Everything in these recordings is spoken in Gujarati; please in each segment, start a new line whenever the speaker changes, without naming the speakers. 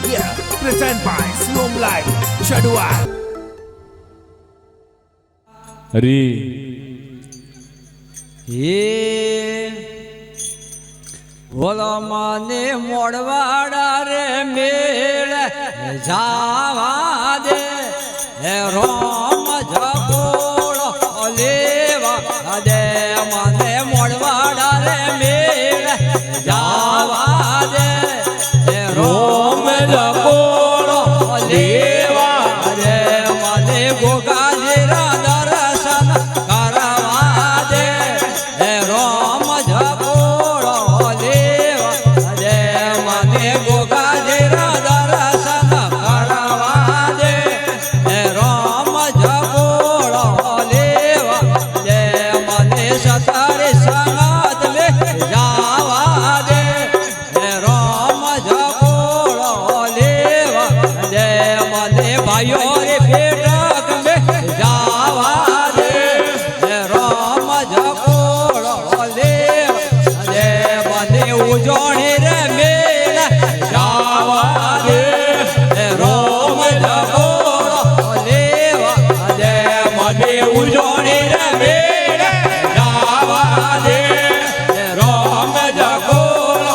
Yeah, present by Siom Live, Chadua.
હરી
હે બોલો માને મોડવાડા રે મેળ જાવા દે હે રોમ જગોળ લેવા દે મને મોડવાડા રે મેળ જાવા દે હે રોમ જગોળ લેવા દે મને ગોગાજીરા દર્શન કરવા દે હે રોમ જગોળ લેવા દે મને ગોગાજીરા દર્શન કરવા દે હે રોમ જગોળ લેવા દે મને સતારે સંગત લે જાવા દે હે રોમ જગોળ લેવા દે મને ભાઈઓ રે પેટક મે જાવા દે હે રોમ જગોળ લેવા દે મને ઉજોણી રે મેળ જાવા દે હે રોમ જગોળ લેવા દે મને ઉજોણી રે મેળ જાવા દે હે રોમ જગોળ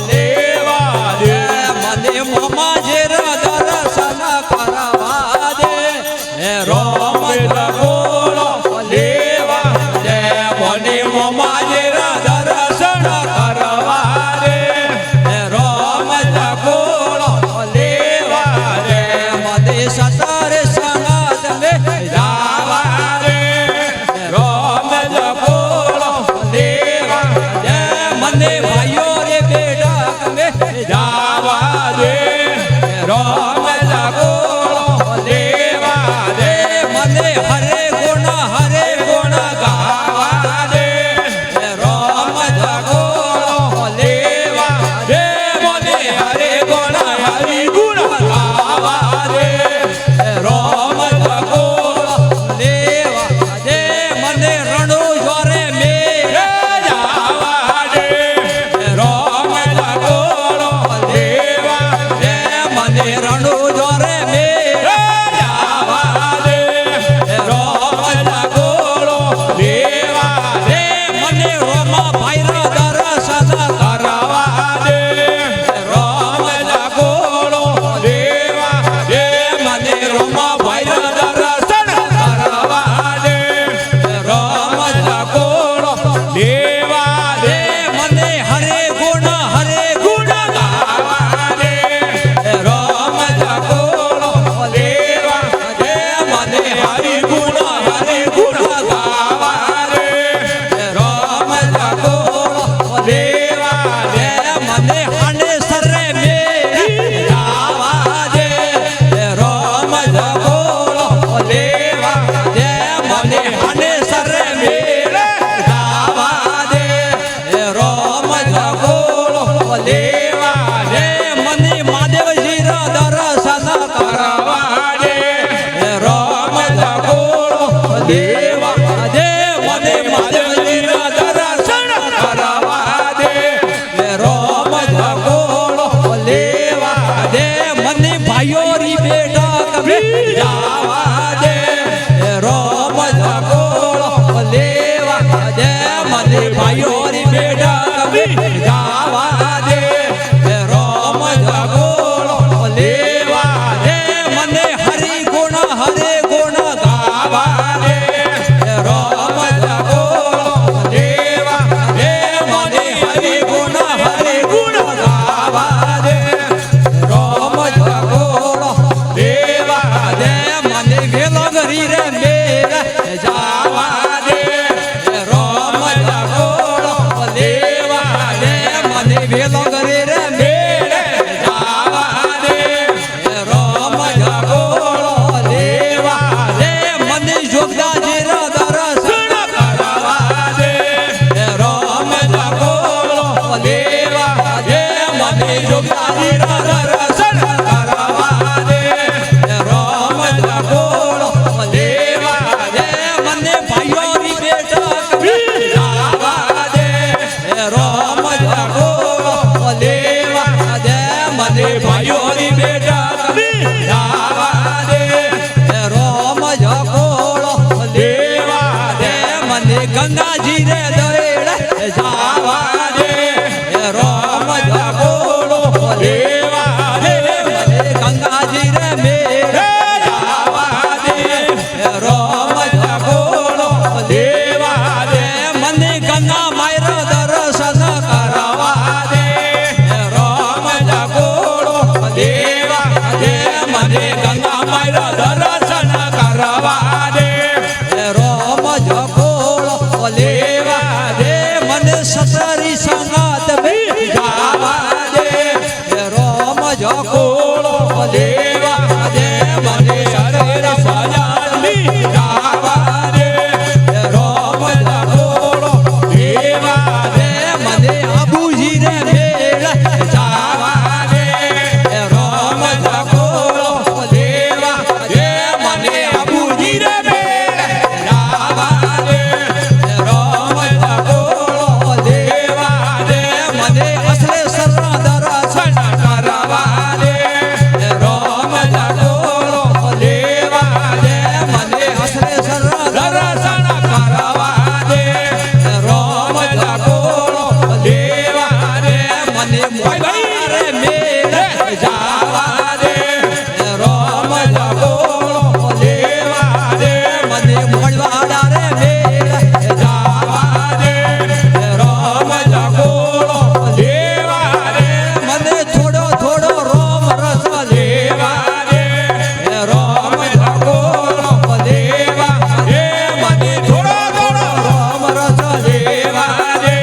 લેવા દે મને મોમાજીરા દર્શન કરવા દે હે રોમ જગોળ લેવા દે મને મોમાજીરા દર્શન કરવા દે હે રોમ જગોળ લેવા દે મને સતર સંગત મે જાવા દે હે રોમ જગોળ લેવા દે મને ભાઈઓ રે બેડક મે જાવા દે હે રોમ જગોળ લેવા દે મને હરે ગુણ ગાવા દે હે રોમ જગોળ લેવા દે મને હરે ગુણ ગાવા દે હે રોમ જગોળ લેવા દે મને રણુ જોરે મેળ જાવા દે હે રોમ જગોળ લેવા દે મને રણુ જોરે મેળ જાવા દે હે રોમ જગોળ લેવા દે મને રોમા ભાઈરા દર્શન કરવા દે હે રોમ જગોળ લેવા દે મને રોમા ભાઈરા દર્શન કરવા દે હે રોમ જગોળ લેવા દે મને હરે ગુણ ગાવા દે હે રોમ જગોળ લેવા દે મને હરિ ગુણ ગાવા દે હે રોમ જગોળ લેવા દે મને હણેસર રે મેળ જાવા દે હે રોમ જગોળ લેવા દે મને હણેસર રે મેળ જાવા દે હે રોમ જગોળ લેવા દે મને મહાદેવજીરા દર્શન કરવા દે હે રોમ જગોળ લેવા દે મને મહાદેવજીરા દર્શન કરવા દે હે રોમ જગોળ લેવા દે મને ભાઈઓ રી બેઠક મે જાવા દે હે રોમ જગોળ લેવા દે મને ભાઈઓ રી બેઠક મે જાવા દે હે રોમ જગોળ લેવા દે મને હરિ ગુણ ગાવા દે હે રોમ જગોળ લેવા દે મને હરિ ગુણ ગાવા દે રોમ જગોળ લેવા દે મને ગોળો દેવા દે મને હરે સજાની જાવા દે રોમલા ગોળો દેવા દે મને આબુજી રે મેળ જાવા દે રોમલા ગોળો દેવા દે મને આબુજી રે મેળ જાવા દે રોમલા ગોળો દેવા દે મને અસલે સરના દર્શન કરવા દે રોમલા ગોળો દેવા દે મને અસલે સરના દર્શન કરવા દે રોમલા ગોળો દેવા દે મને મોય રે મેળ જાવા દે રોમલા ગોળો દેવા દે મને મોળવાડા રે મેળ જાવા દે રોમલા ગોળો દેવા દે મને થોડો થોડો રોમ રસ દેવા દે રોમલા ગોળો દેવા દે મને થોડો થોડો રોમ રસ દેવા દે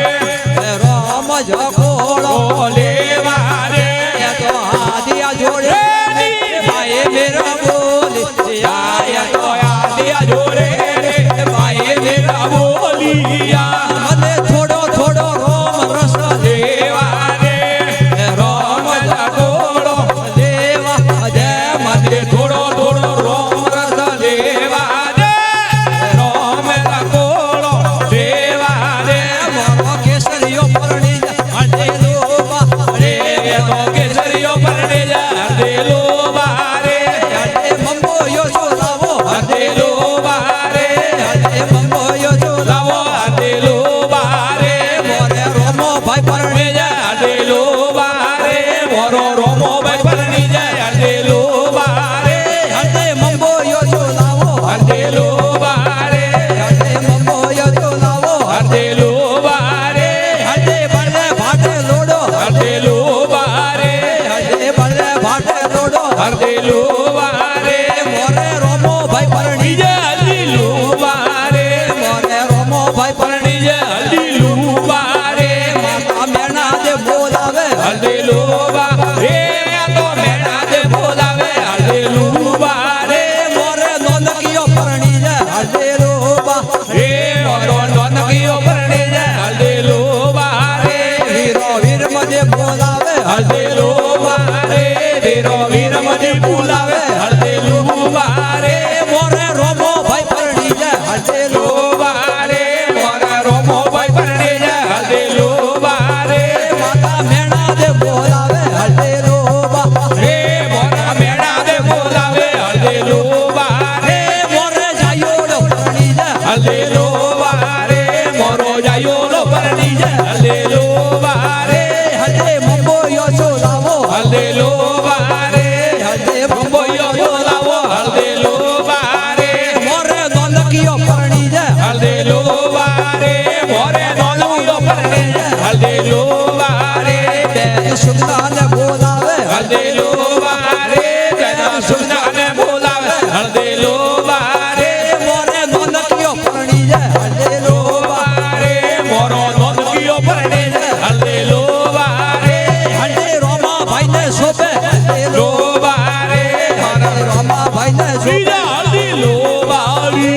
રોમ જગોળો લેવા દે તો આદિયા જોડે ભાઈ મેરા બોલે આયા તો આદિયા જોડે ભાઈ મેરા બોલિયા મને થોડો થોડો રોમ રસ દેવા દે રોમલા ગોળો દેવા દે મને થોડો થોડો રોમ રસ દેવા દે રોમલા ગોળો દેવા દે મારો કેસરીયો પરણી હળદેલો બારે તો કેસરીયો પરણી હળદેલો બારે હળદે મંબોયો ચોલાવો હળદેલો બારે હળદે મંબોયો ચોલાવો હળદેલો બારે મોરે રોમો ભાઈ પરણી હળદેલો બારે મોરો રોમો ભાઈ પરણી હળદેલો બારે હળદે મંબોયો ચોલાવો હળદેલો બારે હળદે મંબોયો ચોલાવો હળદેલો બારે હળદે બળે ભાટે લોડો હળદેલો બારે હળદે બળે ભાટે લોડો હળદેલો બારે મોરે રોમો ભાઈ પરણી હળદેલો બારે મોરે રોમો ભાઈ પરણી હળદેલો બારે માતા મેણા દે બોલાવે હળદેલો બારે તો મેણા દે બોલાવે હળદેલો બારે મોરે નોનકીયો પરણી હળદેલો બારે મોરો નોનકીયો પરણી હળદેલો બારે વીરો વીર મને બોલાવે હળદેલો બારે વીરો વીર મને બોલાવે હળદેલો બારે મોરે રોમો ભાઈ પરણી હળદેલો બારે મોરે રોમો ભાઈ પરણી હળદેલો બારે માતા મેણા દે બોલાવે હળદેલો બારે મોરા મેણા દે બોલાવે હળદેલો બારે મોરે જાયોડો પરણી હળદેલો બારે મોરો જાયોડો પરણી હળદેલો બારે હળદે મંબોયો ચોલાવો હળદેલો બારે હળદે મંબોયો ચોલાવો હળદેલો બારે મોરે નોનકીયો પરણી હળદેલો બારે મોરે નોનકીયો પરણી હળદેલો બારે બેન સુગંધાને બોલાવે હળદેલો બારે બેન સુગંધાને બોલાવે હળદેલો બારે મોરે નોનકીયો પરણી હળદેલો બારે મોરો નોનકીયો પરણી હળદેલો બારે હળદે રોમા ભાઈને શોભે હળદેલો બારે રોમા ભાઈને શોભે હળદેલો બારે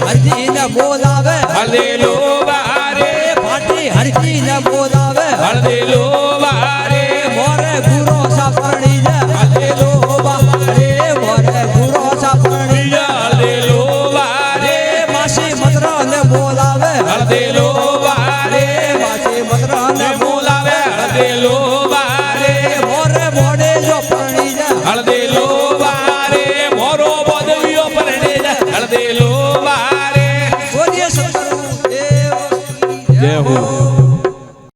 હરજીને બોલાવે હળદેલો બારે પાટી હરજીને બોલાવે હળદેલો બારે મોરે ગુરો સાપરણી હળદેલો બારે મોરે ગુરો સાપરણી હળદેલો બારે માસી મદરાને બોલાવે હળદેલો બારે માસી મદરાને બોલાવે હળદેલો બારે મોરે મોડે જો પરણી હળદેલો બારે મોરો બોદવિયો પરણી હળદેલો બારે બોલીએ સતગુરુ દેવ
જય હો